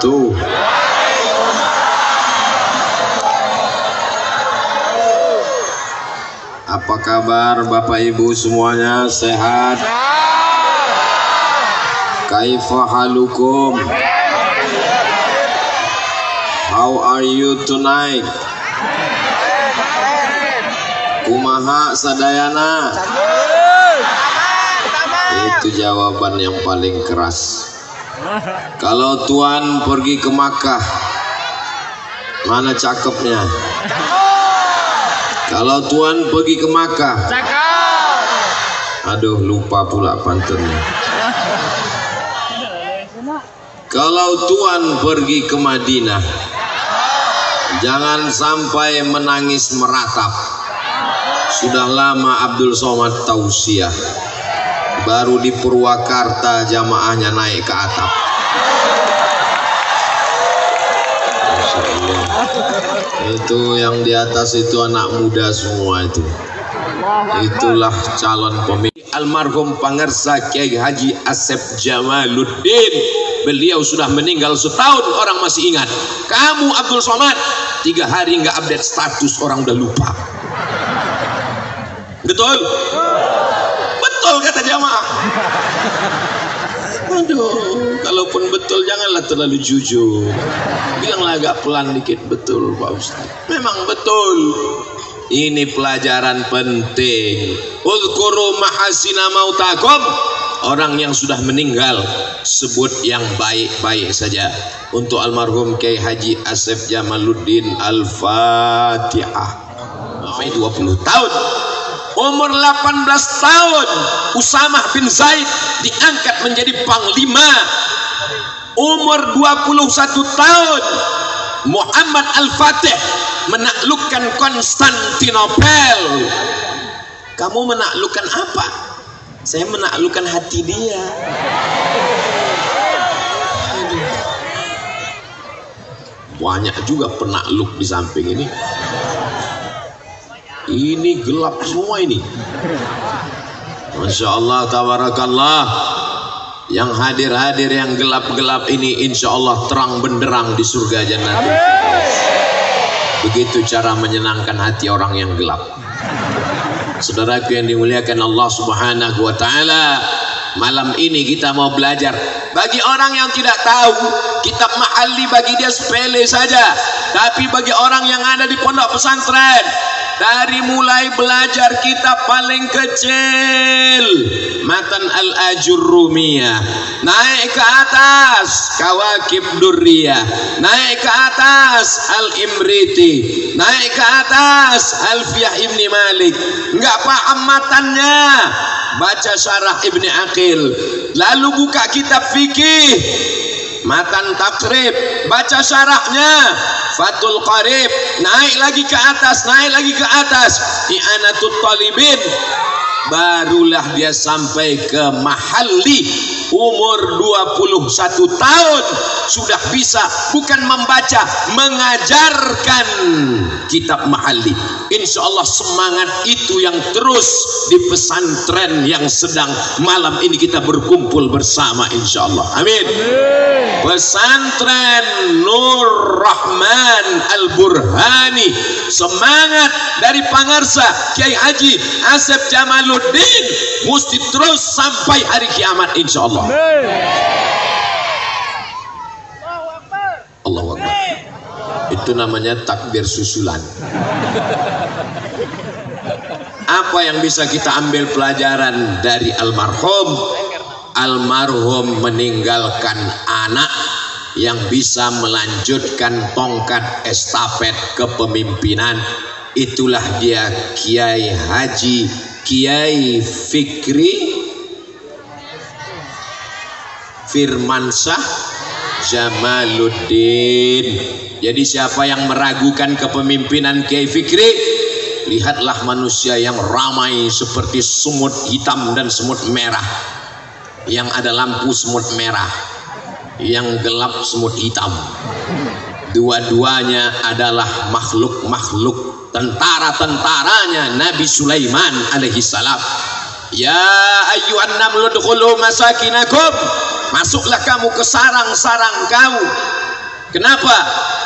wabarakatuh. Apa kabar Bapak Ibu semuanya, sehat? Kaifa halukum? How are you tonight? Kumaha sadayana? Itu jawaban yang paling keras. Kalau Tuan pergi ke Makkah, mana cakepnya? Kalau Tuan pergi ke Makkah, aduh lupa pula pantunnya. Kalau Tuan pergi ke Madinah, jangan sampai menangis meratap. Sudah lama Abdul Somad tausiah, baru di Purwakarta jamaahnya naik ke atap. Itu yang di atas itu anak muda semua itu. Itulah calon pemimpin. Almarhum Pangersa Kiai Haji Asep Jamaluddin, beliau sudah meninggal setahun, orang masih ingat. Kamu Abdul Somad 3 hari nggak update status, orang udah lupa. Betul? Betul kata jamaah. Aduh, kalaupun betul janganlah terlalu jujur. Bilanglah agak pelan dikit. Betul Pak Ustaz, memang betul. Ini pelajaran penting. Uzkuru mahasina mautakum. Orang yang sudah meninggal sebut yang baik-baik saja. Untuk almarhum Kiai Haji Asep Jamaluddin, Al-Fatihah. Sampai 20 tahun. Umur 18 tahun Usamah bin Zaid diangkat menjadi panglima. Umur 21 tahun Muhammad Al-Fatih menaklukkan Konstantinopel. Kamu menaklukkan apa? Saya menaklukkan hati dia. Banyak juga penakluk di samping ini. Ini gelap semua ini. Masya Allah, tabarakallah. Yang hadir-hadir yang gelap-gelap ini insya Allah terang benderang di surga jannah. Begitu cara menyenangkan hati orang yang gelap. Saudaraku yang dimuliakan Allah Subhanahu wa ta'ala, malam ini kita mau belajar. Bagi orang yang tidak tahu, kitab Mahalli bagi dia sepele saja. Tapi bagi orang yang ada di pondok pesantren, dari mulai belajar kitab paling kecil, Matan Al-Ajurrumiyah, naik ke atas Kawakib Durriyah, naik ke atas Al-Imriti, naik ke atas Alfiyah Ibni Malik. Nggak paham matannya, baca syarah Ibni Aqil. Lalu buka kitab fikih, Matan Takrib, baca syarahnya Fathul Qarib, naik lagi ke atas, naik lagi ke atas I'anatul Talibin, barulah dia sampai ke Mahalli. Umur 21 tahun sudah bisa bukan membaca, mengajarkan kitab Mahalli. Insya Allah semangat itu yang terus di pesantren yang sedang malam ini kita berkumpul bersama insya Allah. Amin. Pesantren Nur Rahman Al-Burhani, semangat dari Pangarsa Kiai Haji Asep Jamaluddin mesti terus sampai hari kiamat insya Allah. Allahu Akbar. Itu namanya takbir susulan. Apa yang bisa kita ambil pelajaran dari almarhum? Almarhum meninggalkan anak yang bisa melanjutkan tongkat estafet kepemimpinan. Itulah dia Kiai Haji Kiai Fikri Firmansyah Jamaluddin. Jadi siapa yang meragukan kepemimpinan Kiai Fikri, lihatlah manusia yang ramai seperti semut hitam dan semut merah. Yang ada lampu semut merah, yang gelap semut hitam. Dua-duanya adalah makhluk-makhluk, tentara-tentaranya Nabi Sulaiman alaihi salam. Ya ayyuhan namlu udkhulu masakinakum, masuklah kamu ke sarang-sarang kamu. Kenapa?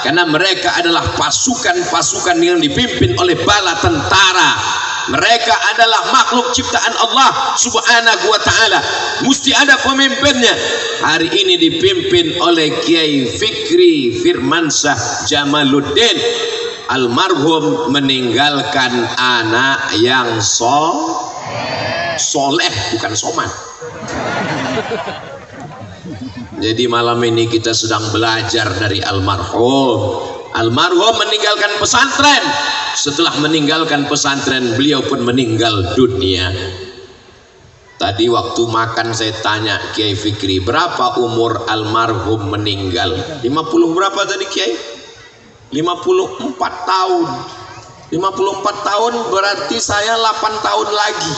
Karena mereka adalah pasukan-pasukan yang dipimpin oleh bala tentara. Mereka adalah makhluk ciptaan Allah Subhanahu wa ta'ala. Mesti ada pemimpinnya. Hari ini dipimpin oleh Kiai Fikri Firmansyah Jamaluddin. Almarhum meninggalkan anak yang soleh, bukan soman. Jadi malam ini kita sedang belajar dari almarhum. Almarhum meninggalkan pesantren. Setelah meninggalkan pesantren, beliau pun meninggal dunia. Tadi waktu makan saya tanya Kiai Fikri, berapa umur almarhum meninggal? 50 berapa tadi Kiai? 54 tahun. 54 tahun berarti saya 8 tahun lagi.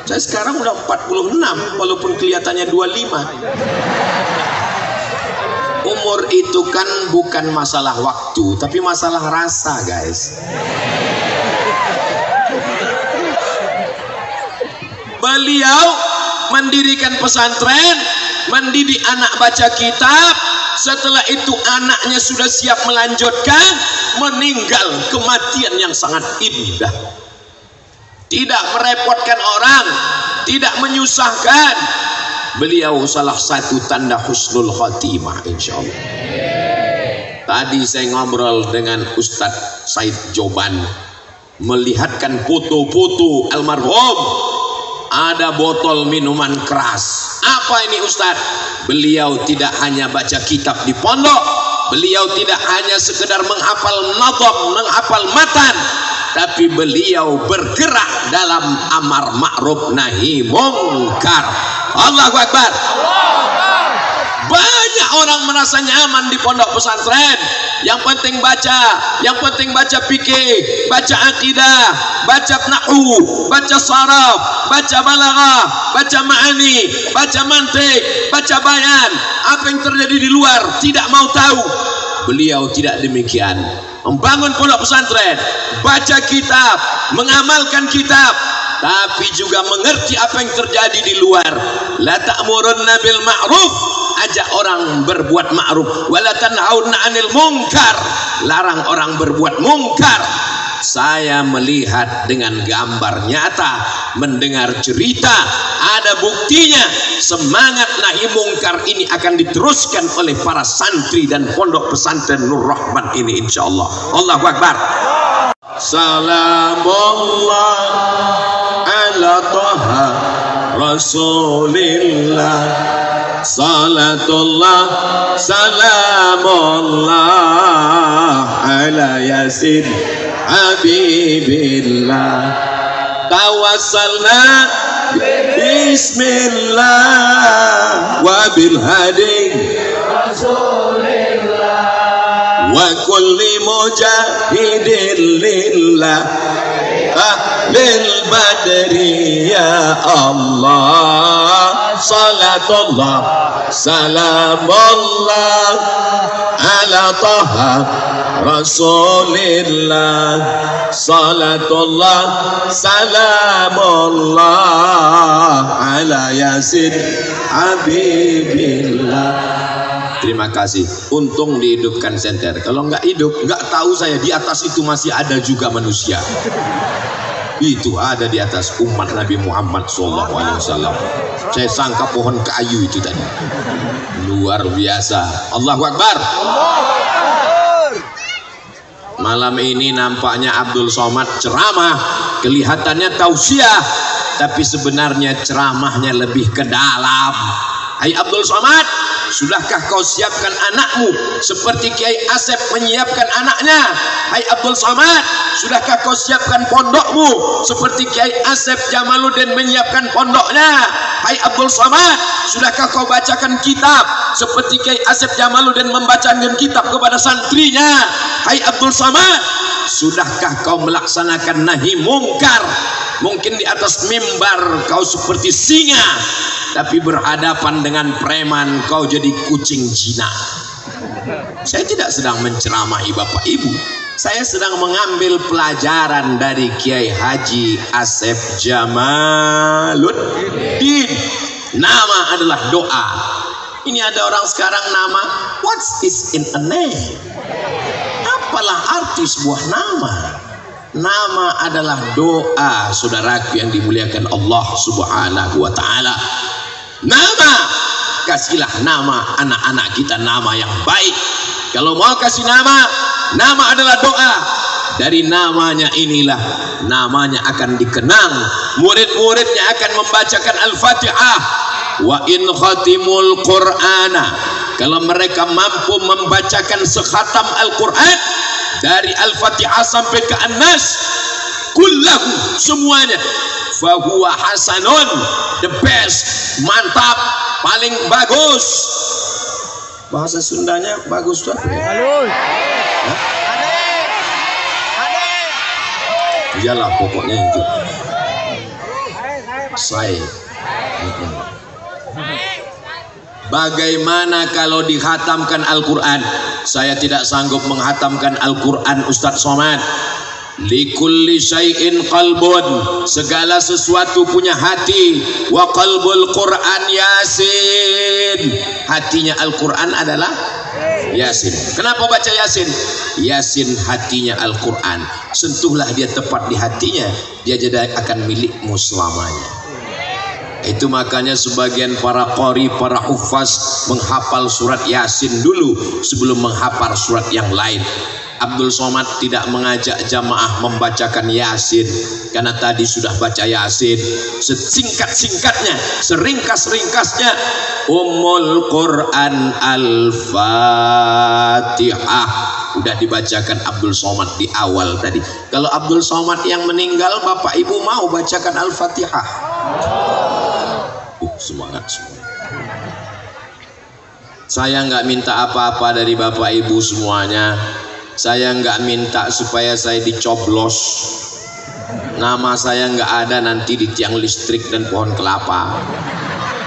Saya sekarang udah 46 walaupun kelihatannya 25. Umur itu kan bukan masalah waktu, tapi masalah rasa, guys. Beliau mendirikan pesantren, mendidik anak baca kitab. Setelah itu anaknya sudah siap melanjutkan, meninggal kematian yang sangat indah. Tidak merepotkan orang, tidak menyusahkan. Beliau salah satu tanda husnul khotimah, insya Allah. Tadi saya ngobrol dengan Ustadz Said Joban, melihatkan foto-foto almarhum. Ada botol minuman keras. Apa ini Ustadz? Beliau tidak hanya baca kitab di pondok, beliau tidak hanya sekedar menghafal nadham, menghafal matan, tapi beliau bergerak dalam amar ma'ruf nahi mungkar. Allahu Akbar. Banyak orang merasa nyaman di pondok pesantren. Yang penting baca fikih, baca akidah, baca nahwu, baca saraf, baca balaghah, baca ma'ani, baca mantik, baca bayan. Apa yang terjadi di luar tidak mau tahu. Beliau tidak demikian. Membangun pondok pesantren, baca kitab, mengamalkan kitab, tapi juga mengerti apa yang terjadi di luar. La ta'murunna bil ma'ruf, ajak orang berbuat ma'ruf, wa la tanhauna 'anil munkar, larang orang berbuat mungkar. Saya melihat dengan gambar nyata, mendengar cerita, ada buktinya. Semangat nahi mungkar ini akan diteruskan oleh para santri dan pondok pesantren Nur Rahman ini, insyaallah. Allahu Akbar. Salamullah ala Taha Rasulillah, salatullah salamullah ala Yasin Habibillah, tawassalna bismillah wa bil hadi Rasulillah wa kulli mujahidin lillah bil badri ya Allah, salatullah salamullah ala Taha Rasulillah, salatullah salamullah ala Yasin Habibillah. Terima kasih. Untung dihidupkan senter. Kalau nggak hidup, nggak tahu saya di atas itu masih ada juga manusia. Itu ada di atas umat Nabi Muhammad SAW. Saya sangka pohon kayu itu tadi. Luar biasa. Allahu Akbar. Malam ini nampaknya Abdul Somad ceramah, kelihatannya tausiah, tapi sebenarnya ceramahnya lebih ke dalam. Hai Abdul Somad, sudahkah kau siapkan anakmu seperti Kiai Asep menyiapkan anaknya? Hai Abdul Somad, sudahkah kau siapkan pondokmu seperti Kiai Asep Jamaluddin menyiapkan pondoknya? Hai Abdul Somad, sudahkah kau bacakan kitab seperti Kiai Asep Jamaluddin membacakan kitab kepada santrinya? Hai Abdul Somad, sudahkah kau melaksanakan nahi mungkar? Mungkin di atas mimbar kau seperti singa, tapi berhadapan dengan preman kau jadi kucing jinak. Saya tidak sedang menceramahi Bapak Ibu, saya sedang mengambil pelajaran dari Kiai Haji Asep Jamaluddin. Nama adalah doa. Ini ada orang sekarang nama, what is in a name? Apalah arti sebuah nama? Nama adalah doa, saudaraku yang dimuliakan Allah Subhanahu wa taala. Nama, kasihlah nama anak-anak kita nama yang baik. Kalau mau kasih nama, nama adalah doa. Dari namanya inilah namanya akan dikenang. Murid-muridnya akan membacakan Al-Fatihah. Wa in khatimul Qur'ana, kalau mereka mampu membacakan sekhatam Al-Quran dari Al-Fatihah sampai ke An-Nas, kullahu, semuanya, fahuwa hasanun, the best, mantap, paling bagus. Bahasa Sundanya bagus tuh. Iyalah pokoknya itu. Saya. Bagaimana kalau dikhatamkan Al-Quran? Saya tidak sanggup menghatamkan Al-Quran, Ustadz Somad. Likulli syai'in qalbun, segala sesuatu punya hati. Wa qalbul Quran Yasin, hatinya Al-Quran adalah Yasin. Kenapa baca Yasin? Yasin hatinya Al-Quran. Sentuhlah dia tepat di hatinya, dia jadi akan milikmu selamanya. Itu makanya sebagian para qori, para hufaz menghafal surat Yasin dulu sebelum menghafal surat yang lain. Abdul Somad tidak mengajak jamaah membacakan Yasin karena tadi sudah baca Yasin. Sesingkat-singkatnya, seringkas-ringkasnya, Ummul Quran Al-Fatihah udah dibacakan Abdul Somad di awal tadi. Kalau Abdul Somad yang meninggal, Bapak Ibu mau bacakan Al-Fatihah? Semangat semua. Saya nggak minta apa-apa dari Bapak Ibu semuanya. Saya nggak minta supaya saya dicoblos, nama saya nggak ada nanti di tiang listrik dan pohon kelapa.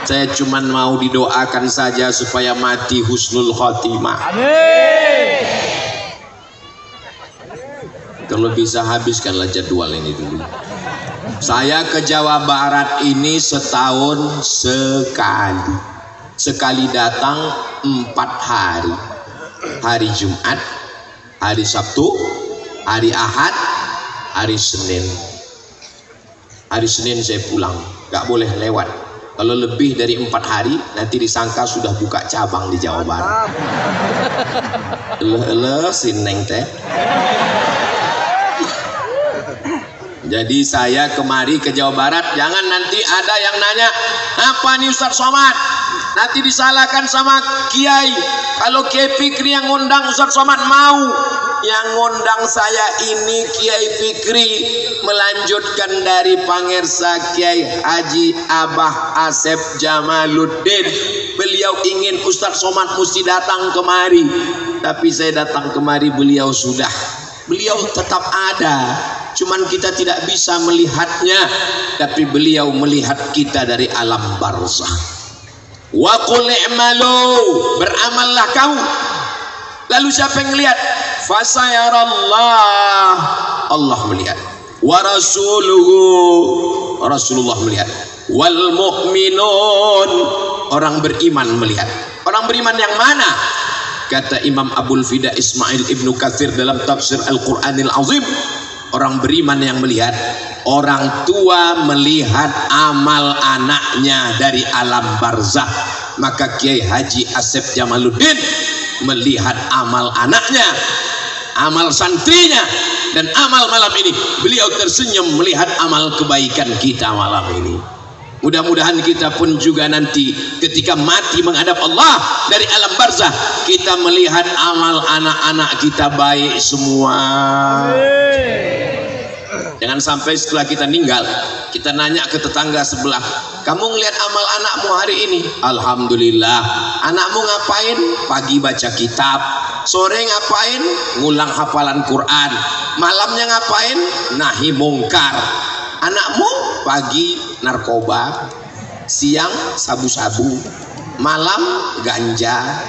Saya cuman mau didoakan saja supaya mati husnul khotimah. Amin. Kalau bisa habiskanlah jadwal ini dulu. Saya ke Jawa Barat ini setahun sekali. Sekali datang 4 hari. Hari Jumat, hari Sabtu, hari Ahad, hari Senin. Hari Senin saya pulang, gak boleh lewat. Kalau lebih dari 4 hari nanti disangka sudah buka cabang di Jawa Barat. Sineng teh. Jadi saya kemari ke Jawa Barat, jangan nanti ada yang nanya, apa nih Ustadz Somad? Nanti disalahkan sama Kiai. Kalau Kiai Fikri yang ngundang Ustadz Somad mau. Yang ngundang saya ini Kiai Fikri, melanjutkan dari Pangersa Kiai Haji Abah Asep Jamaluddin. Beliau ingin Ustadz Somad mesti datang kemari, tapi saya datang kemari beliau sudah. Beliau tetap ada, cuman kita tidak bisa melihatnya, tapi beliau melihat kita dari alam barzah. Wa qul i'malu, beramallah kamu. Lalu siapa yang melihat? Fasayarallah, Allah melihat. Wa rasuluhu, Rasulullah melihat. Wal mu'minun, orang beriman melihat. Orang beriman yang mana? Kata Imam Abul Fida Ismail Ibnu Katsir dalam tafsir Al-Quranil Azim, orang beriman yang melihat, orang tua melihat amal anaknya dari alam barzah. Maka Kiai Haji Asep Jamaluddin melihat amal anaknya, amal santrinya, dan amal malam ini. Beliau tersenyum melihat amal kebaikan kita malam ini. Mudah-mudahan kita pun juga nanti ketika mati menghadap Allah dari alam barzah, kita melihat amal anak-anak kita baik semua. Jangan sampai setelah kita meninggal, kita nanya ke tetangga sebelah, kamu ngelihat amal anakmu hari ini? Alhamdulillah. Anakmu ngapain? Pagi baca kitab, sore ngapain? Ngulang hafalan Quran, malamnya ngapain? Nahi mungkar. Anakmu pagi narkoba, siang sabu-sabu, malam ganja,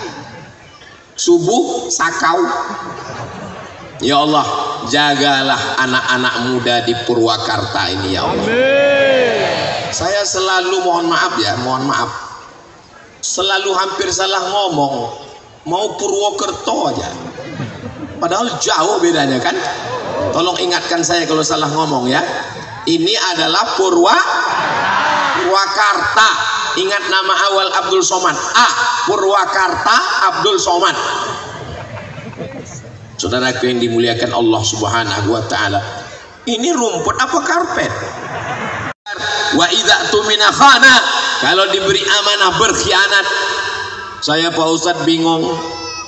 subuh sakau. Ya Allah, jagalah anak-anak muda di Purwakarta ini ya Allah. Amin. Saya selalu mohon maaf ya, mohon maaf. selalu hampir salah ngomong, mau Purwokerto aja, padahal jauh bedanya kan. Tolong ingatkan saya kalau salah ngomong ya. Ini adalah Purwakarta. Ingat nama awal Abdul Somad. Purwakarta Abdul Somad. Saudaraku yang dimuliakan Allah Subhanahu wa taala, ini rumput apa karpet? Wa idza tumina khana, kalau diberi amanah berkhianat. Saya Pak Ustadz bingung,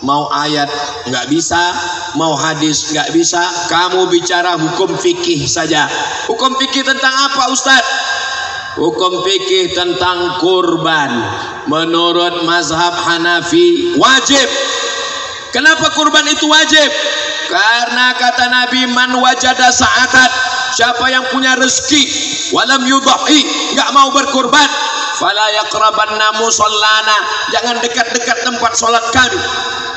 mau ayat nggak bisa, mau hadis nggak bisa, kamu bicara hukum fikih saja. Hukum fikih tentang apa Ustadz? Hukum fikih tentang kurban. Menurut mazhab Hanafi wajib. Kenapa kurban itu wajib? Karena kata Nabi, man wajada sa'atan, siapa yang punya rezeki walam yudhahi, nggak mau berkurban, fala yaqrabanna musallana, jangan dekat-dekat tempat sholat kami.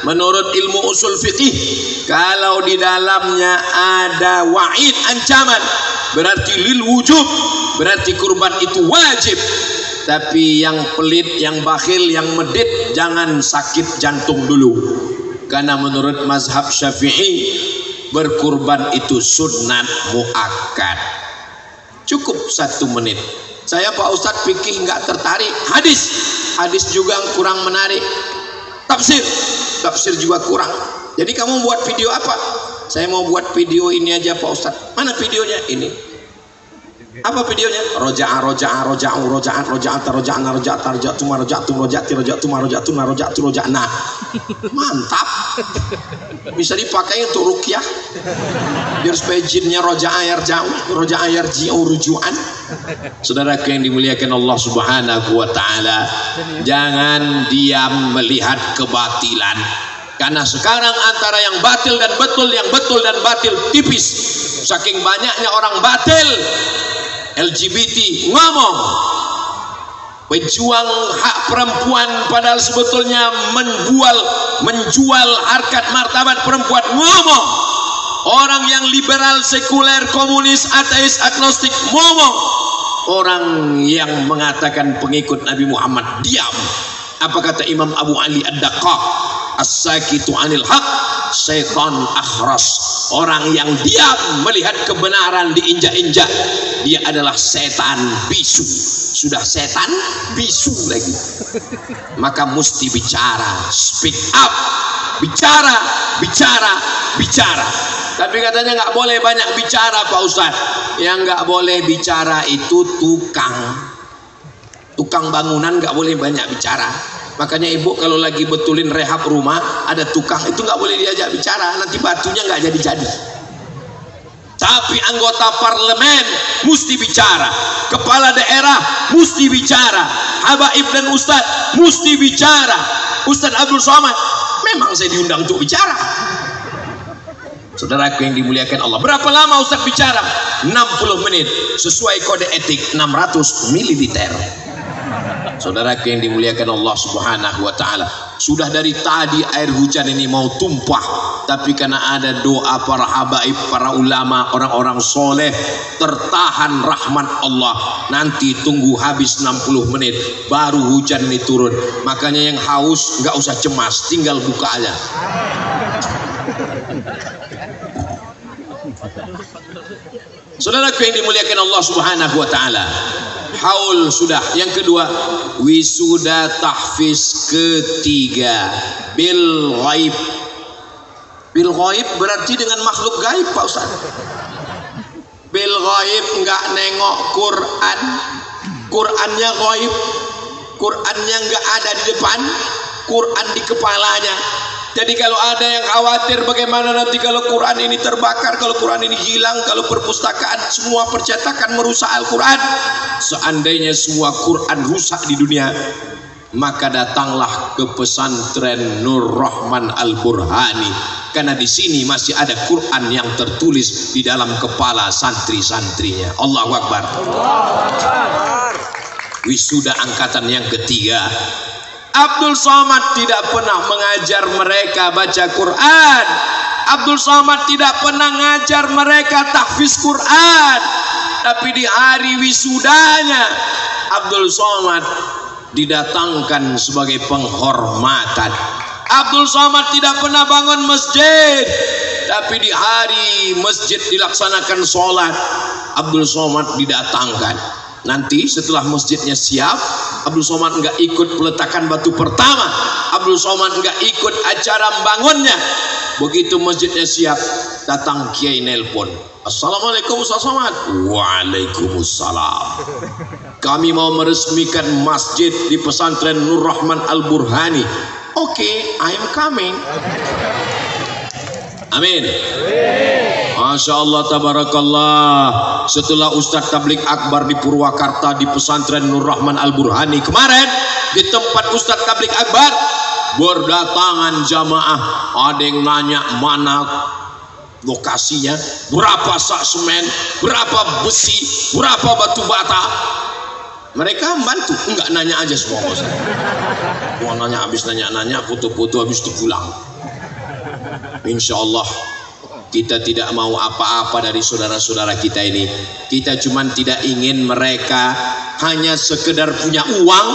Menurut ilmu usul fikih, kalau di dalamnya ada wa'id, ancaman, berarti lil wujub, berarti kurban itu wajib. Tapi yang pelit, yang bakhil, yang medit, jangan sakit jantung dulu. Karena menurut mazhab Syafi'i, berkurban itu sunnat muakkad. Cukup 1 menit. Saya Pak Ustadz fikih nggak tertarik. Hadis juga kurang menarik. Tafsir juga kurang. Jadi kamu buat video apa? Saya mau buat video ini aja Pak Ustadz. Mana videonya? Ini. Apa videonya? Mantap. Bisa dipakai untuk ruqyah. Biar supaya jinnya rujuan. Saudaraku yang dimuliakan Allah Subhanahu wa taala, jangan diam melihat kebatilan. Karena sekarang antara yang batil dan betul, yang betul dan batil tipis. Saking banyaknya orang batil, LGBT ngomong pejuang hak perempuan, padahal sebetulnya menjual harkat martabat perempuan, ngomong orang yang liberal, sekuler, komunis, ateis, agnostik, ngomong orang yang mengatakan pengikut Nabi Muhammad, diam. Apa kata Imam Abu Ali Ad-Daqqaq, as-sakitu anil haq syaitan akhras, orang yang diam melihat kebenaran diinjak-injak, dia adalah setan bisu. Sudah setan bisu lagi. Maka mesti bicara, speak up, bicara. Tapi katanya nggak boleh banyak bicara Pak Ustadz. Yang nggak boleh bicara itu tukang bangunan, nggak boleh banyak bicara. Makanya ibu kalau lagi betulin rehab rumah, ada tukang, itu nggak boleh diajak bicara, nanti batunya nggak jadi-jadi. Tapi anggota parlemen mesti bicara, kepala daerah mesti bicara, habaib dan ustadz mesti bicara. Ustadz Abdul Somad memang saya diundang untuk bicara. Saudaraku yang dimuliakan Allah, berapa lama ustadz bicara? 60 menit sesuai kode etik 600 ml. Saudaraku yang dimuliakan Allah Subhanahu wa taala, sudah dari tadi air hujan ini mau tumpah, tapi karena ada doa para habaib, para ulama, orang-orang soleh, tertahan rahmat Allah. Nanti tunggu habis 60 menit baru hujan ini turun. Makanya yang haus nggak usah cemas, tinggal buka aja. Saudaraku yang dimuliakan Allah Subhanahu wa taala, haul sudah. Yang kedua, wisuda tahfiz ketiga bil ghaib. Bil ghaib berarti dengan makhluk gaib Pak Ustaz. Bil ghaib enggak nengok Quran, Qurannya ghaib, Qurannya enggak ada di depan, Quran di kepalanya. Jadi kalau ada yang khawatir bagaimana nanti kalau Quran ini terbakar, kalau Quran ini hilang, kalau perpustakaan semua percetakan merusak Al-Quran, seandainya semua Quran rusak di dunia, maka datanglah ke pesantren Nur Rahman Al-Burhani, karena di sini masih ada Quran yang tertulis di dalam kepala santri-santrinya. Allahu Akbar. Wisuda angkatan yang ketiga. Abdul Somad tidak pernah mengajar mereka baca Quran. Abdul Somad tidak pernah mengajar mereka tahfiz Quran. Tapi di hari wisudanya Abdul Somad didatangkan sebagai penghormatan. Abdul Somad tidak pernah bangun masjid, tapi di hari masjid dilaksanakan sholat, Abdul Somad didatangkan. Nanti setelah masjidnya siap, Abdul Somad enggak ikut peletakan batu pertama, Abdul Somad enggak ikut acara membangunnya. Begitu masjidnya siap, datang kiai nelpon, assalamualaikum Ustaz Somad. Waalaikumsalam. Kami mau meresmikan masjid di pesantren Nur Rahman Al Burhani. Oke, I am coming. Amin. Masya Allah, tabarakallah. Setelah Ustadz Tablik Akbar di Purwakarta di pesantren Nur Rahman Al Burhani kemarin, di tempat Ustadz Tablik Akbar berdatangan jamaah. Ada yang nanya mana lokasinya, berapa sak semen, berapa besi, berapa batu bata. Mereka bantu, enggak nanya aja semua. Mau nanya habis nanya, foto-foto habis itu pulang. Insya Allah kita tidak mau apa-apa dari saudara-saudara kita ini. Kita cuma tidak ingin mereka hanya sekedar punya uang,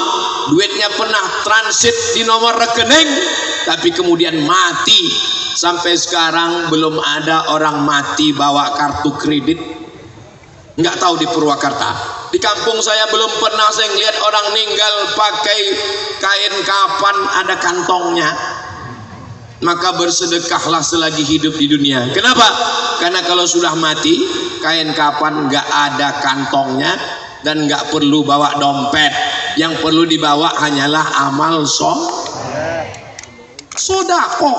duitnya pernah transit di nomor rekening, tapi kemudian mati. Sampai sekarang belum ada orang mati bawa kartu kredit. Nggak tahu di Purwakarta. Di kampung saya belum pernah saya lihat orang meninggal pakai kain kapan ada kantongnya. Maka bersedekahlah selagi hidup di dunia. Kenapa? Karena kalau sudah mati, kain kapan nggak ada kantongnya dan nggak perlu bawa dompet. Yang perlu dibawa hanyalah amal sodako.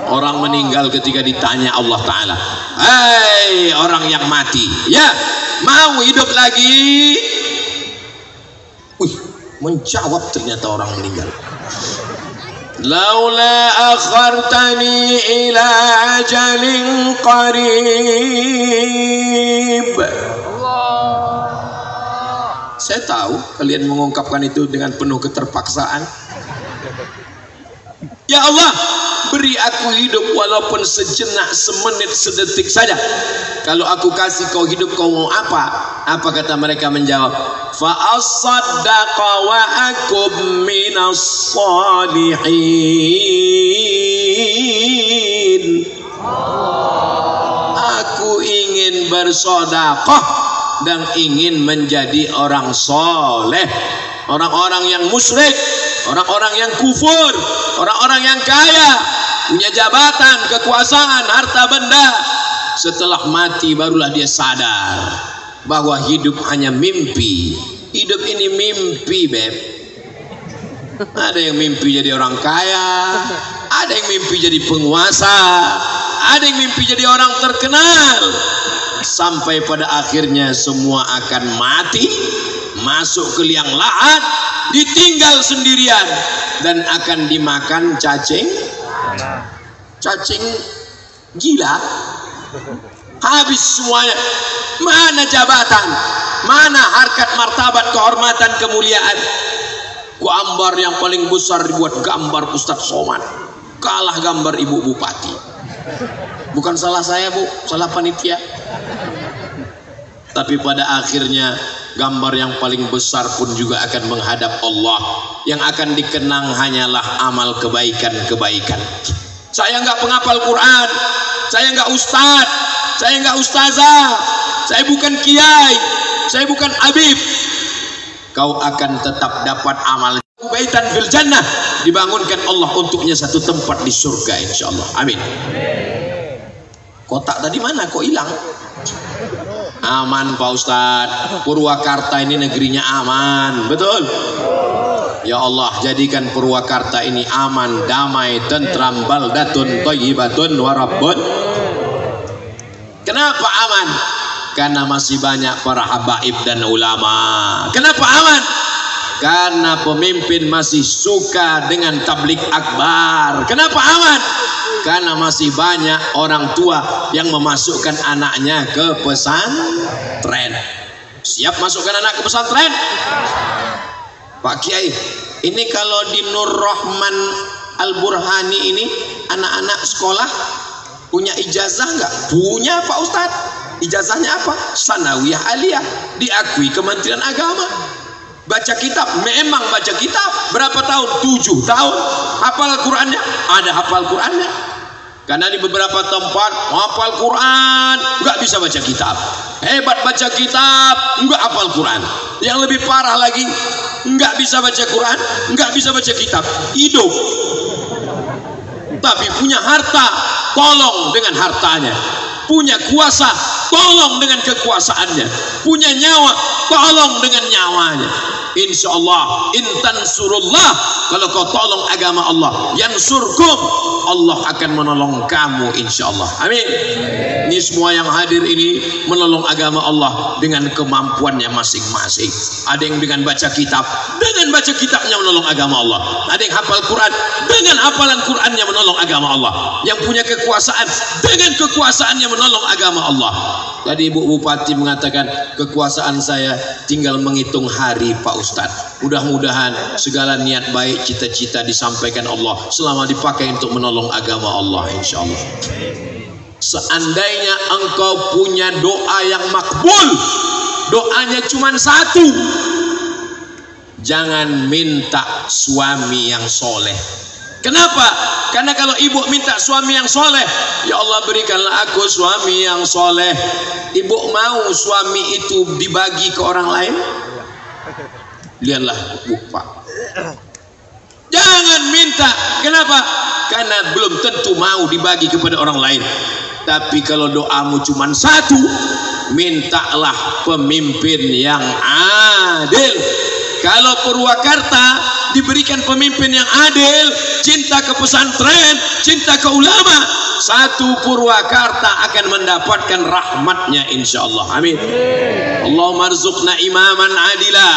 Orang meninggal ketika ditanya Allah Ta'ala, hei orang yang mati, ya mau hidup lagi? Wih, menjawab ternyata orang meninggal. Laula akhartani ila ajalin qarib. Saya tahu kalian mengungkapkan itu dengan penuh keterpaksaan. Ya Allah, beri aku hidup walaupun sejenak, semenit, sedetik saja. Kalau aku kasih kau hidup, kau mau apa? Apa kata mereka menjawab? Fa asaddaqa wa akum minas salihin. Aku ingin bersedekah dan ingin menjadi orang soleh. Orang-orang yang musyrik, orang-orang yang kufur, orang-orang yang kaya, punya jabatan, kekuasaan, harta benda, setelah mati barulah dia sadar bahwa hidup hanya mimpi. Hidup ini mimpi, beb. Ada yang mimpi jadi orang kaya, ada yang mimpi jadi penguasa, ada yang mimpi jadi orang terkenal. Sampai pada akhirnya semua akan mati, masuk ke liang lahat, ditinggal sendirian, dan akan dimakan cacing gila. Habis semuanya. Mana jabatan, mana harkat, martabat, kehormatan, kemuliaan. Gambar yang paling besar dibuat gambar Ustadz Somad, kalah gambar Ibu Bupati. Bukan salah saya, Bu, salah panitia. Tapi pada akhirnya gambar yang paling besar pun juga akan menghadap Allah. Yang akan dikenang hanyalah amal kebaikan-kebaikan. Saya nggak penghafal Quran, saya nggak ustadz, saya nggak ustazah, saya bukan kiai, saya bukan habib. Kau akan tetap dapat amal baitan fil jannah, dibangunkan Allah untuknya satu tempat di surga, insyaallah. Amin. Kotak tadi mana kok hilang? Aman Pak Ustadz, Purwakarta ini negerinya aman, betul? Ya Allah, jadikan Purwakarta ini aman, damai, tentram, baldatun, thayyibatun, warabbun. Kenapa aman? Karena masih banyak para habaib dan ulama. Kenapa aman? Karena pemimpin masih suka dengan tablik akbar. Kenapa aman? Karena masih banyak orang tua yang memasukkan anaknya ke pesantren. Siap masukkan anak ke pesantren? Pak Kiai, ini kalau di Nur Rahman Al Burhani ini anak-anak sekolah punya ijazah nggak? Punya Pak Ustadz. Ijazahnya apa? Sanawiyah Aliyah, diakui Kementerian Agama. Baca kitab, memang baca kitab. Berapa tahun? 7 tahun. Hafal Qurannya? Ada hafal Qurannya. Karena di beberapa tempat hafal Quran nggak bisa baca kitab. Hebat baca kitab, nggak hafal Quran. Yang lebih parah lagi, nggak bisa baca Quran, nggak bisa baca kitab. Hidup, tapi punya harta, tolong dengan hartanya. Punya kuasa, tolong dengan kekuasaannya. Punya nyawa, tolong dengan nyawanya. Insya Allah, intan surullah, kalau kau tolong agama Allah, yansurkum, Allah akan menolong kamu insya Allah. Amin. Ini semua yang hadir ini menolong agama Allah dengan kemampuannya masing-masing. Ada yang dengan baca kitab, dengan baca kitabnya menolong agama Allah. Ada yang hafal Quran, dengan hafalan Qurannya menolong agama Allah. Yang punya kekuasaan, dengan kekuasaannya menolong agama Allah. Tadi Ibu Bupati mengatakan, kekuasaan saya tinggal menghitung hari Pak Ustadz. Mudah-mudahan segala niat baik, cita-cita disampaikan Allah selama dipakai untuk menolong agama Allah insya Allah. Seandainya engkau punya doa yang makbul, doanya cuma satu, jangan minta suami yang soleh. Kenapa? Karena kalau ibu minta suami yang soleh, ya Allah berikanlah aku suami yang soleh. Ibu mau suami itu dibagi ke orang lain? Lihatlah Pak, jangan minta. Kenapa? Karena belum tentu mau dibagi kepada orang lain. Tapi kalau doamu cuma satu, mintalah pemimpin yang adil. Kalau Purwakarta diberikan pemimpin yang adil, cinta ke pesantren, cinta ke ulama, satu Purwakarta akan mendapatkan rahmatnya insya Allah. Amin. Allahumma arzuqna imaman adila.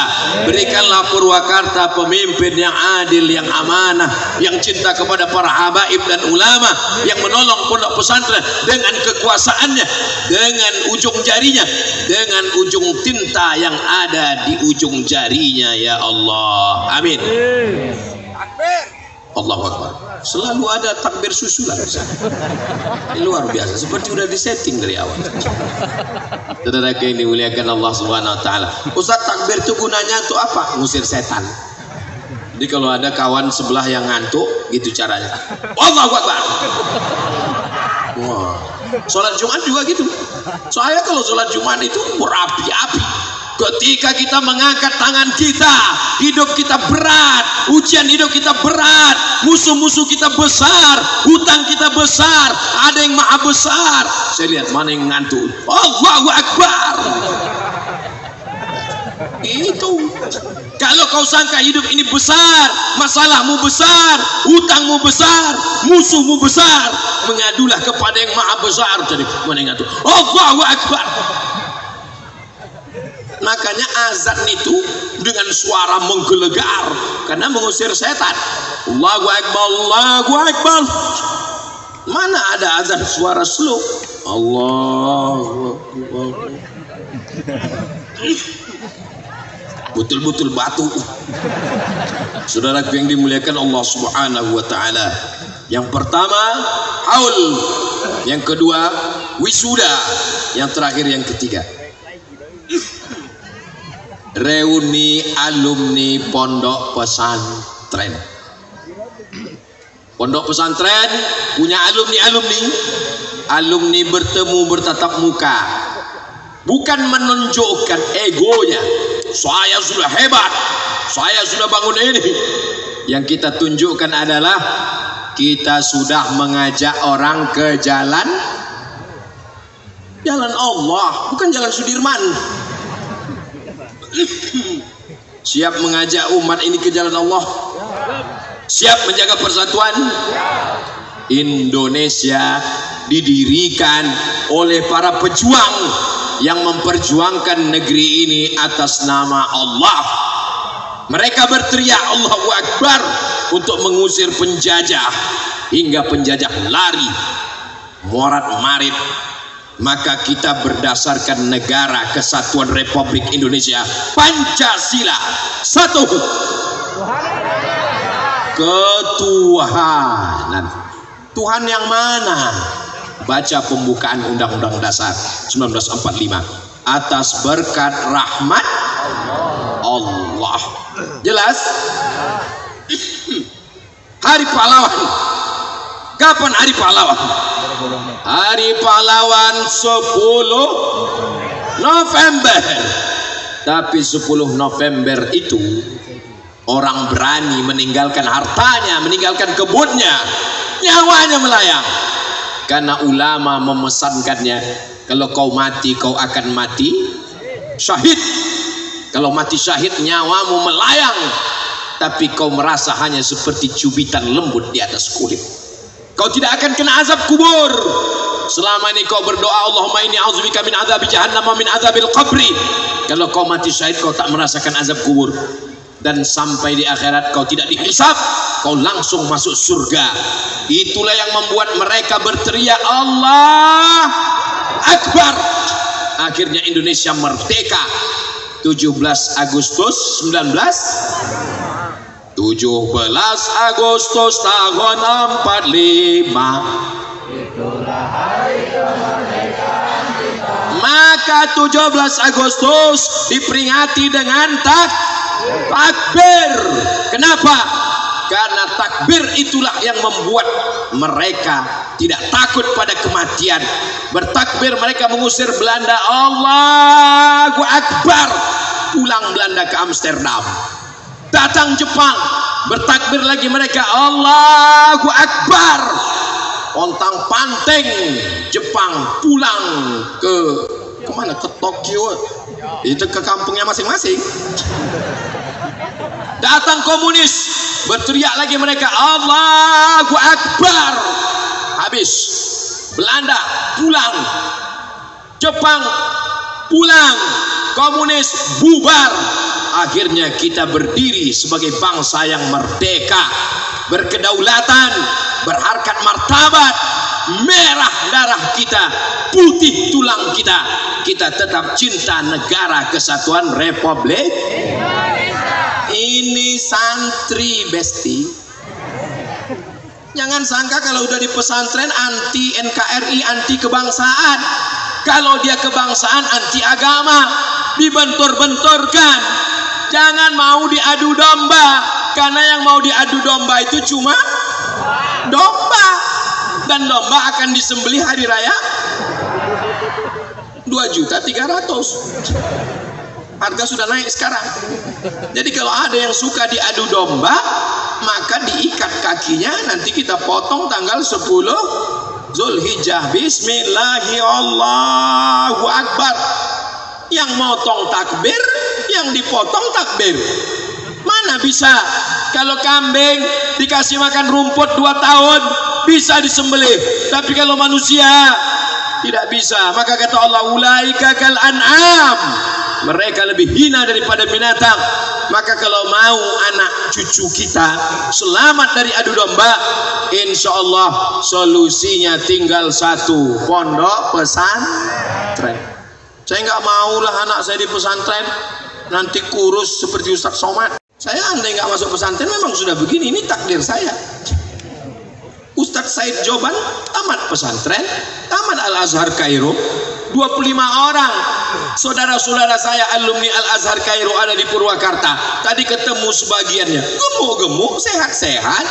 Berikanlah Purwakarta pemimpin yang adil, yang amanah, yang cinta kepada para habaib dan ulama, yang menolong pondok pesantren dengan kekuasaannya, dengan ujung jarinya, dengan ujung tinta yang ada di ujung jarinya, ya Allah. Amin. Allahu Akbar. Selalu ada takbir susulan di sana. Ini luar biasa, seperti udah disetting dari awal. Saudara yang dimuliakan Allah Subhanahu wa taala. Ustaz, takbir itu gunanya untuk apa? Ngusir setan. Jadi kalau ada kawan sebelah yang ngantuk, gitu caranya. Allahu Akbar. Wah. Salat Jumat juga gitu. Soalnya kalau salat Jumat itu berapi-api. Ketika kita mengangkat tangan kita, hidup kita berat, ujian hidup kita berat, musuh-musuh kita besar, hutang kita besar, ada yang maha besar. Saya lihat mana yang ngantuk. Allahu Akbar. Itu. Kalau kau sangka hidup ini besar, masalahmu besar, hutangmu besar, musuhmu besar, mengadulah kepada yang maha besar. Jadi mana yang ngantuk? Allahu Akbar. Makanya azan itu dengan suara menggelegar karena mengusir setan. Allahu Akbar, Allahu Akbar. Mana ada azan suara slow? Allahu Akbar. Betul-betul batu. Saudaraku yang dimuliakan Allah Subhanahu wa taala. Yang pertama haul, yang kedua wisuda, yang terakhir yang ketiga reuni alumni pondok pesantren. Pondok pesantren punya alumni bertemu bertatap muka, bukan menunjukkan egonya, saya sudah hebat, saya sudah bangun ini. Yang kita tunjukkan adalah kita sudah mengajak orang ke jalan Allah, bukan jalan Sudirman. Siap mengajak umat ini ke jalan Allah, siap menjaga persatuan. Indonesia didirikan oleh para pejuang yang memperjuangkan negeri ini atas nama Allah. Mereka berteriak Allahu Akbar untuk mengusir penjajah, hingga penjajah lari morat-marit. Maka kita berdasarkan negara kesatuan Republik Indonesia, Pancasila, satu ketuhanan. Tuhan yang mana? Baca pembukaan Undang-Undang Dasar 1945. Atas berkat rahmat Allah, Allah. Jelas? Hari pahlawan. Kapan hari pahlawan? Hari pahlawan 10 November. Tapi 10 November itu orang berani meninggalkan hartanya, meninggalkan kebunnya, nyawanya melayang. Karena ulama memesankannya, kalau kau mati kau akan mati syahid. Kalau mati syahid nyawamu melayang, tapi kau merasa hanya seperti cubitan lembut di atas kulit. Kau tidak akan kena azab kubur. Selama ini kau berdoa, Allahumma inni a'udzubika min adzabi jahannam wa min adzabil qabri. Kalau kau mati syahid kau tak merasakan azab kubur. Dan sampai di akhirat kau tidak dihisab, kau langsung masuk surga. Itulah yang membuat mereka berteriak Allah Akbar. Akhirnya Indonesia merdeka 17 Agustus 17 Agustus tahun 45. Itulah hari kemerdekaan kita. Maka 17 Agustus diperingati dengan takbir. Kenapa? Karena takbir itulah yang membuat mereka tidak takut pada kematian. Bertakbir mereka mengusir Belanda. Allahu Akbar. Pulang Belanda ke Amsterdam. Datang Jepang, bertakbir lagi mereka, Allahu Akbar. Ontang panting Jepang pulang ke mana? Ke Tokyo. Itu ke kampungnya masing-masing. Datang komunis, berteriak lagi mereka, Allahu Akbar. Habis. Belanda pulang, Jepang pulang, komunis bubar. Akhirnya kita berdiri sebagai bangsa yang merdeka, berkedaulatan, berharkat martabat. Merah darah kita, putih tulang kita. Kita tetap cinta negara kesatuan Republik Indonesia. Ini santri besti. Jangan sangka kalau udah di pesantren anti NKRI, anti kebangsaan. Kalau dia kebangsaan anti agama, dibentur-benturkan. Jangan mau diadu domba, karena yang mau diadu domba itu cuma domba, dan domba akan disembelih hari raya 2.300.000. Harga sudah naik sekarang. Jadi kalau ada yang suka diadu domba, maka diikat kakinya, nanti kita potong tanggal 10 Zulhijjah. Bismillahirrahmanirrahim, Allahu Akbar. Yang motong takbir, yang dipotong takbir. Mana bisa? Kalau kambing dikasih makan rumput 2 tahun bisa disembelih, tapi kalau manusia tidak bisa. Maka kata Allah, ulaika kal an'am, mereka lebih hina daripada binatang. Maka kalau mau anak cucu kita selamat dari adu domba, insya Allah solusinya tinggal satu, pondok pesantren. Saya nggak maulah anak saya di pesantren nanti kurus seperti Ustaz Somad. Saya andai nggak masuk pesantren memang sudah begini. Ini takdir saya. Ustaz Said Joban tamat pesantren, tamat Al-Azhar Kairo. 25 orang saudara-saudara saya alumni Al-Azhar Kairo ada di Purwakarta. Tadi ketemu sebagiannya, gemuk-gemuk, sehat-sehat,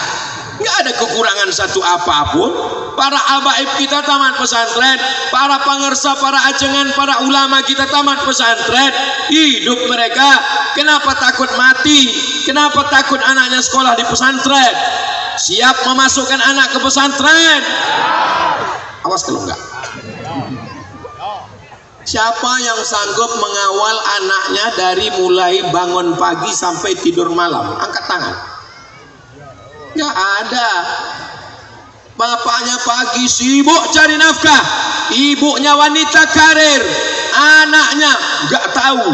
nggak ada kekurangan satu apapun. Para habaib kita tamat pesantren, para pengersa, para ajengan, para ulama kita tamat pesantren. Hidup mereka. Kenapa takut mati? Kenapa takut anaknya sekolah di pesantren? Siap memasukkan anak ke pesantren? Awas kalau enggak. Siapa yang sanggup mengawal anaknya dari mulai bangun pagi sampai tidur malam? Angkat tangan. Nggak ada. Bapaknya pagi sibuk cari nafkah, ibunya wanita karir, anaknya nggak tahu.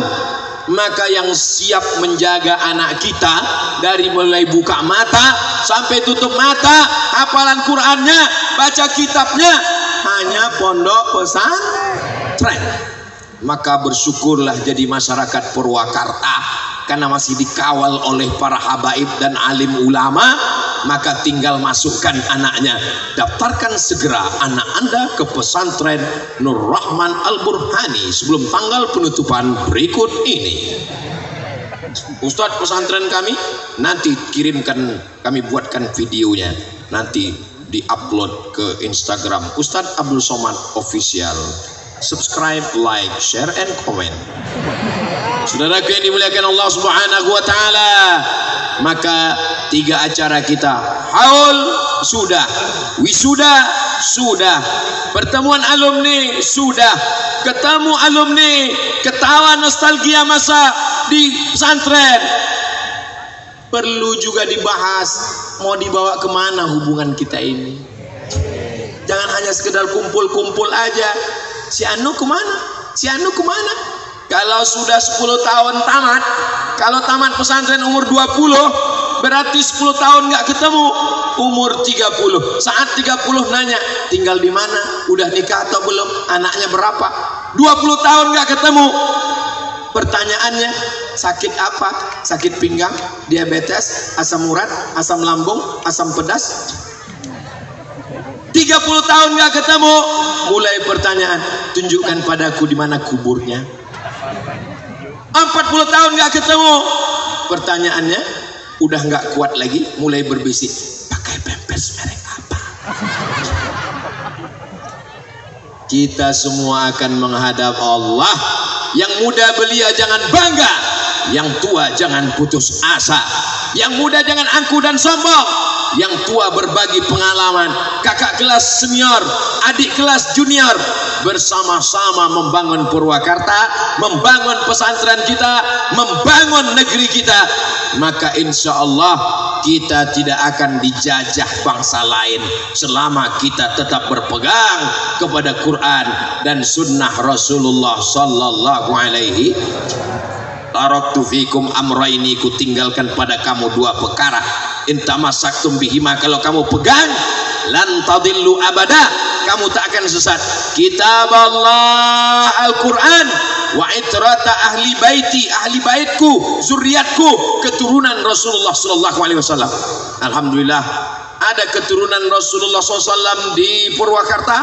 Maka yang siap menjaga anak kita dari mulai buka mata sampai tutup mata, hafalan Qur'annya, baca kitabnya, hanya pondok pesantren. Maka bersyukurlah jadi masyarakat Purwakarta, karena masih dikawal oleh para habaib dan alim ulama. Maka tinggal masukkan anaknya, daftarkan segera anak Anda ke pesantren Nur Rahman Al Burhani sebelum tanggal penutupan berikut ini. Ustadz pesantren kami, nanti kirimkan, kami buatkan videonya, nanti di-upload ke Instagram Ustadz Abdul Somad Official. Subscribe, like, share, and comment. Saudaraku yang dimuliakan Allah Subhanahu wa Ta'ala, maka 3 acara kita, haul sudah, wisuda sudah, pertemuan alumni sudah, ketemu alumni, ketawa nostalgia masa di pesantren. Perlu juga dibahas, mau dibawa kemana hubungan kita ini. Jangan hanya sekedar kumpul-kumpul aja. Si Anu kemana? Si Anu kemana? Kalau sudah 10 tahun tamat, kalau tamat pesantren umur 20, berarti 10 tahun nggak ketemu. Umur 30, saat 30 nanya, tinggal di mana? Udah nikah atau belum? Anaknya berapa? 20 tahun nggak ketemu. Pertanyaannya, sakit apa? Sakit pinggang, diabetes, asam urat, asam lambung, asam pedas. 30 tahun nggak ketemu, mulai pertanyaan, tunjukkan padaku di mana kuburnya. 40 tahun nggak ketemu, pertanyaannya udah nggak kuat lagi, mulai berbisik, pakai pampers merek apa? Kita semua akan menghadap Allah. Yang muda belia jangan bangga, yang tua jangan putus asa, yang muda jangan angkuh dan sombong, yang tua berbagi pengalaman, kakak kelas senior, adik kelas junior, bersama-sama membangun Purwakarta, membangun pesantren kita, membangun negeri kita. Maka insya Allah kita tidak akan dijajah bangsa lain selama kita tetap berpegang kepada Quran dan sunnah Rasulullah sallallahu alaihi. Taraktu fikum amraini, ku tinggalkan pada kamu 2 perkara. Intamasaktum bihima, kalau kamu pegang, lan tadillu abada, kamu tak akan sesat. Kitab Allah Al-Quran, wa itrata ahli baiti, ahli baitku, zuriatku, keturunan Rasulullah sallallahu alaihi wasallam. Alhamdulillah, ada keturunan Rasulullah SAW di Purwakarta?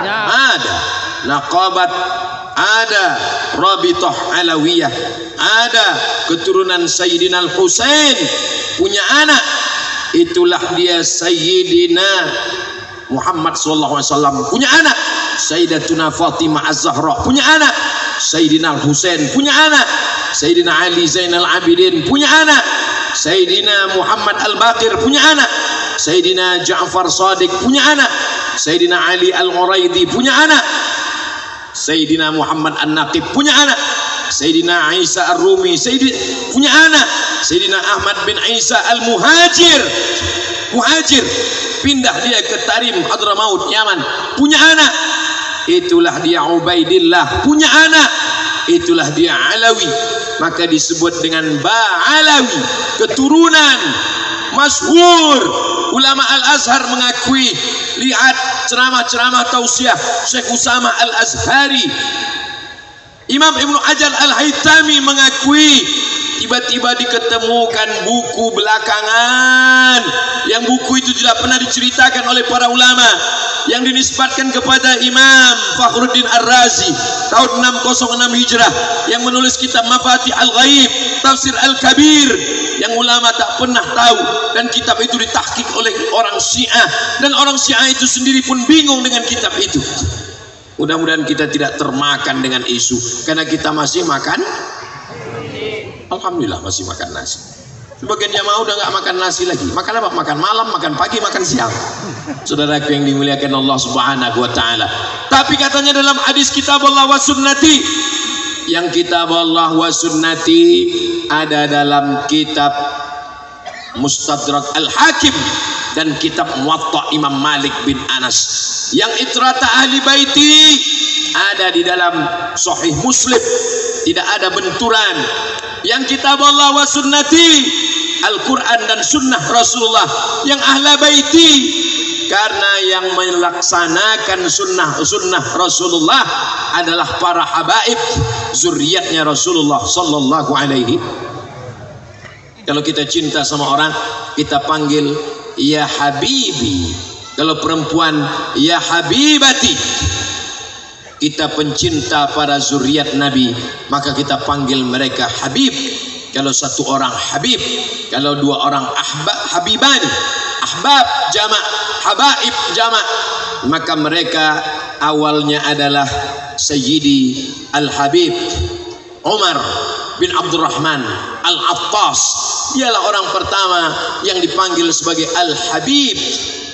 Ya. Ada. Naqabat ada, Rabithah Alawiyah ada, keturunan Sayyidina Al-Husain punya anak, itulah dia Sayyidina Muhammad SAW punya anak, Sayyidatuna Fatimah Az-Zahra punya anak, Sayyidina Al-Husain punya anak, Sayyidina Ali Zainal Abidin punya anak, Sayyidina Muhammad Al-Baqir punya anak, Sayyidina Ja'far Sadiq punya anak, Sayyidina Ali Al-Ghuraidi punya anak, Sayyidina Muhammad An-Naqib punya anak, Sayyidina Isa Ar-Rumi punya anak, Sayyidina Ahmad bin Isa Al-Muhajir pindah dia ke Tarim Hadramaut Yaman, punya anak, itulah dia Ubaidillah punya anak, itulah dia Alawi, maka disebut dengan Ba'alawi, keturunan masyhur. Ulama Al-Azhar mengakui, lihat ceramah-ceramah tausiah Syekh Usamah Al-Azhari. Imam Ibnu Hajar Al-Haytami mengakui, tiba-tiba diketemukan buku belakangan yang buku itu tidak pernah diceritakan oleh para ulama, yang dinisbatkan kepada Imam Fakhruddin Ar-Razi tahun 606 Hijrah, yang menulis kitab Mafatih Al-Ghaib, Tafsir Al-Kabir, yang ulama tak pernah tahu, dan kitab itu ditahqiq oleh orang Syiah, dan orang Syiah itu sendiri pun bingung dengan kitab itu. Mudah-mudahan kita tidak termakan dengan isu, karena kita masih makan, alhamdulillah masih makan nasi. Sebagian jamaah udah nggak makan nasi lagi, makan apa? Makan malam, makan pagi, makan siang. Saudaraku yang dimuliakan Allah Subhanahu wa Ta'ala. Tapi katanya dalam hadis kitab Allah wa sunnati, yang kitab Allah wa sunnati ada dalam kitab Mustadrak Al-Hakim dan kitab Muwatta Imam Malik bin Anas. Yang itrata ahli baiti ada di dalam Sahih Muslim, tidak ada benturan. Yang kitab Allah wa sunnati, Al-Quran dan sunnah Rasulullah, yang ahli baiti, karena yang melaksanakan sunnah Rasulullah adalah para habaib, zuriatnya Rasulullah sallallahu alaihi. Kalau kita cinta sama orang, kita panggil ya habibi. Kalau perempuan, ya habibati. Kita pencinta para zuriat Nabi, maka kita panggil mereka habib. Kalau satu orang habib, kalau dua orang habiban, ahbab jamak, habaib jamak, maka mereka awalnya adalah Sayyidi Al-Habib Umar bin Abdurrahman Al-Attas. Dialah orang pertama yang dipanggil sebagai Al-Habib.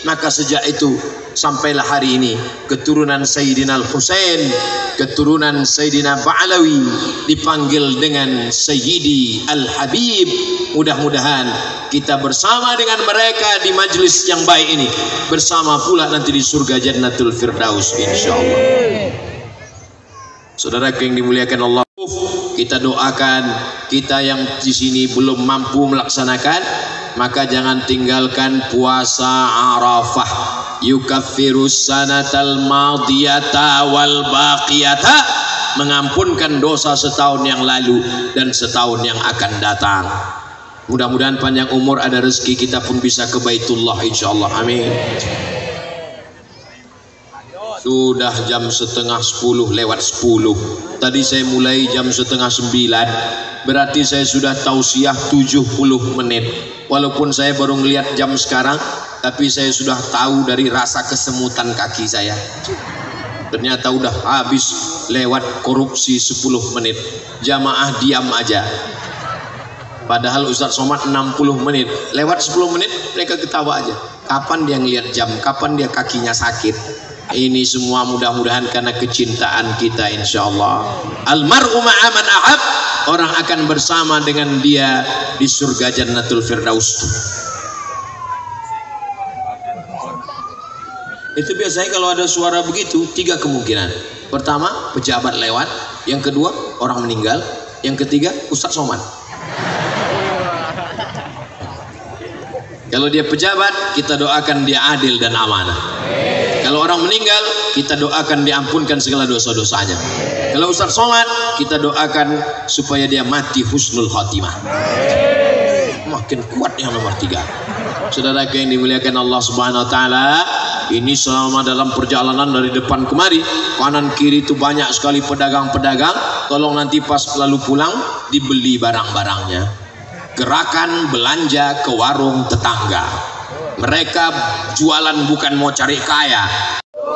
Maka sejak itu sampailah hari ini keturunan Sayyidina Al-Husain, keturunan Sayyidina Ba'alawi dipanggil dengan Sayyidi Al-Habib. Mudah-mudahan kita bersama dengan mereka di majlis yang baik ini, bersama pula nanti di surga Jannatul Firdaus insyaallah. Saudaraku yang dimuliakan Allah, kita doakan kita yang di sini belum mampu melaksanakan, maka jangan tinggalkan puasa Arafah. Yukaffirus sanatal madiyata wal baqiyata, mengampunkan dosa setahun yang lalu dan setahun yang akan datang. Mudah-mudahan panjang umur, ada rezeki, kita pun bisa ke Baitullah insyaallah. Amin. Sudah jam 9:30 lewat 10. Tadi saya mulai jam 8:30. Berarti saya sudah tausiah 70 menit. Walaupun saya baru ngelihat jam sekarang, tapi saya sudah tahu dari rasa kesemutan kaki saya. Ternyata udah habis lewat korupsi 10 menit. Jamaah diam aja. Padahal Ustadz Somad 60 menit. Lewat 10 menit mereka ketawa aja. Kapan dia ngelihat jam? Kapan dia kakinya sakit? Ini semua mudah-mudahan karena kecintaan kita insyaallah. Almar'u ma'a man ahab, orang akan bersama dengan dia di surga Jannatul Firdaus. Itu biasanya kalau ada suara begitu, 3 kemungkinan. Pertama, pejabat lewat. Yang kedua, orang meninggal. Yang ketiga, Ustadz Somad. Kalau dia pejabat, kita doakan dia adil dan amanah. Kalau orang meninggal, kita doakan diampunkan segala dosa-dosanya. Kalau Ustadz Somad, kita doakan supaya dia mati husnul khatimah. Makin kuat yang nomor 3. Saudara yang dimuliakan Allah Subhanahu wa taala, ini selama dalam perjalanan dari depan kemari, kanan kiri itu banyak sekali pedagang-pedagang. Tolong nanti pas lalu pulang dibeli barang-barangnya. Gerakan belanja ke warung tetangga. Mereka jualan bukan mau cari kaya.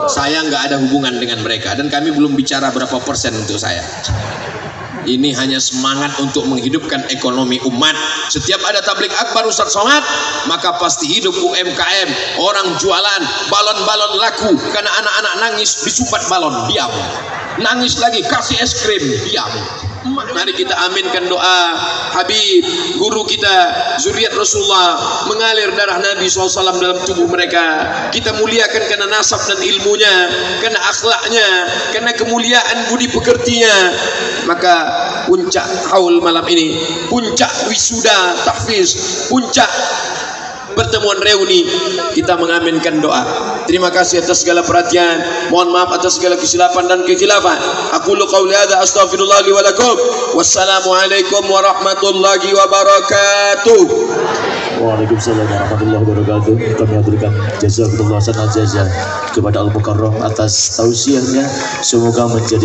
Saya nggak ada hubungan dengan mereka, dan kami belum bicara berapa persen untuk saya. Ini hanya semangat untuk menghidupkan ekonomi umat. Setiap ada tablik akbar Ustadz Somad, maka pasti hidup UMKM. Orang jualan balon-balon laku karena anak-anak nangis disumbat balon, diam. Nangis lagi kasih es krim, diam. Mari kita aminkan doa Habib, guru kita, zuriat Rasulullah, mengalir darah Nabi SAW dalam tubuh mereka. Kita muliakan karena nasab dan ilmunya, karena akhlaknya, karena kemuliaan budi pekertinya. Maka puncak haul malam ini, puncak wisuda tahfiz, puncak pertemuan reuni, kita mengaminkan doa. Terima kasih atas segala perhatian. Mohon maaf atas segala kesilapan dan kekhilafan. Aqulu qouli hadza astaghfirullah li wa lakum. Wassalamualaikum warahmatullahi wabarakatuh. Waalaikumsalam warahmatullahi wabarakatuh. Kami haturkan jazakumullah sanal jaza kepada Al Mukarram atas tausiahnya. Semoga menjadi